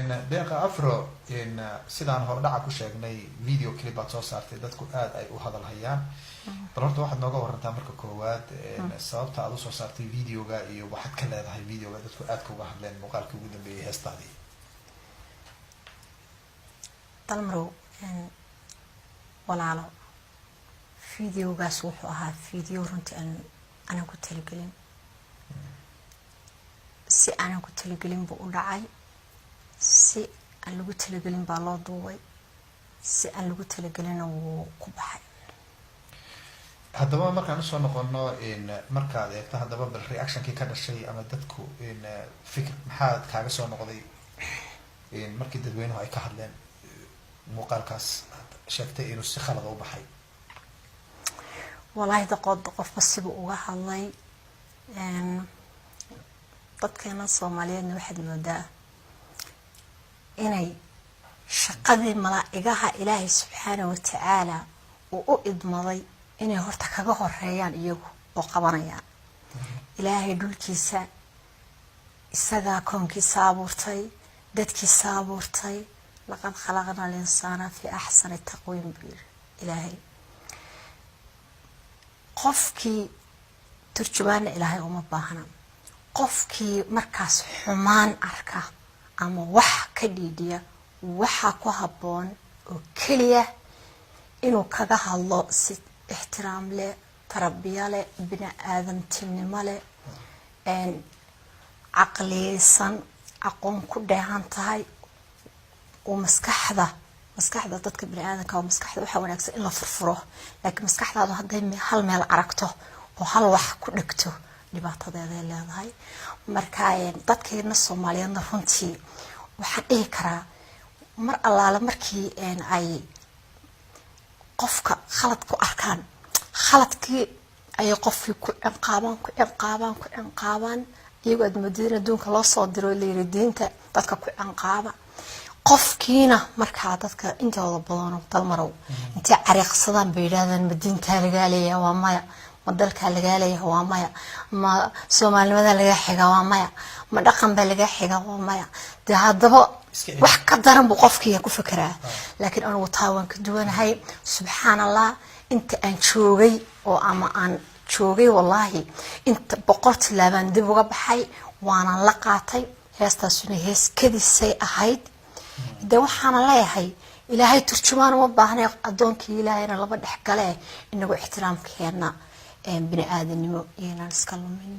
deeqa afro sidaan hordhaca ku sheegnay video clip aad soo saartay dadku aad ay u hadal hayaan bal horta waxaad nooga warantaa marka koowaad sababta aad usoo saartay videoga iyo waxaad ka leedahay videoga dadku aad kuga hadleen muuqaalkii ugu dambeeyay heestaadii dalmarow walaalo videogaas wuxuu ahaa video runtii aanan ku talagelin si aanan ku talagelin buu u dhacay si aan lagu talagelin baa loo duubay si aan lagu talagelina wuu ku baxay haddaba markaan usoo noqono markaad eegto haddaba bal reactionkii ka dhashay ama dadku fikir maxaad kaaga soo noqday markii dadweynuhu ay ka hadleen muuqaalkaas sheegtay inuu si khalad u baxay والله دقود قف بسيبه وجهالله dadkeena Soomaaliyeedna waxaad moodaa inay shaqadii malaa'igaha Ilaahay subhanahu wa ta'ala oo u idmaday inay horta kaga horeeyaan iyagu oo qabanayaan Ilaahay dhulkiisa isaga koonkiisa abuurtay dadkiisa abuurtay laqad khalaqna al-insana fi ahsani taqwiim bir Ilaahay qofkii turjubaan Ilaahay uma baahna qofkii markaas xumaan arka ama wax ka dhiidiya waxa ku haboon oo kaliya inuu kaga hadlo si ixtiraam leh tarbiya leh bini aadamtinimo leh aqliisan aqoon ku dheehan tahay oo maskaxda dadka bini aadamka oo maskaxda waxa wanaagsan in la furfuro laakiin maskaxdaadu haday hal meel aragto oo hal wax ku dhigto dhibaatadeeda leedahay marka dadkeena Soomaaliyeedna runtii waxaan dhihi karaa mar allaala markii ay qofka khalad ku arkaan khaladkii ay qofkii ku anqaaban iyagoo admadina doonka loo soo diro leeyihiin dadka ku anqaaba qofkiina marka dadka intooda badan dalmarow inta cariiqsadaan beeradaan madinta laga leeyahay waa maya ma dalka laga leeyahay waa maya ma Soomaalnimada laga xiga waa maya ma dhaqan ba laga xiga waa maya hadaba wax ka daran buu qofkii ku fikiraa laakiin anigu taawan ka duwanahay subhanallah inta aan joogay oo ama aan joogay wallahi inta boqorti laaban dib uga baxay waana la qaatay heestaasuna hees kadisay ahayd waxaan leeyahay Ilaahay turjumaan uma baahnay adoonkii Ilaahayna laba dhex gale inagu ixtiraamkeena bini aadanimo iyo iska lumin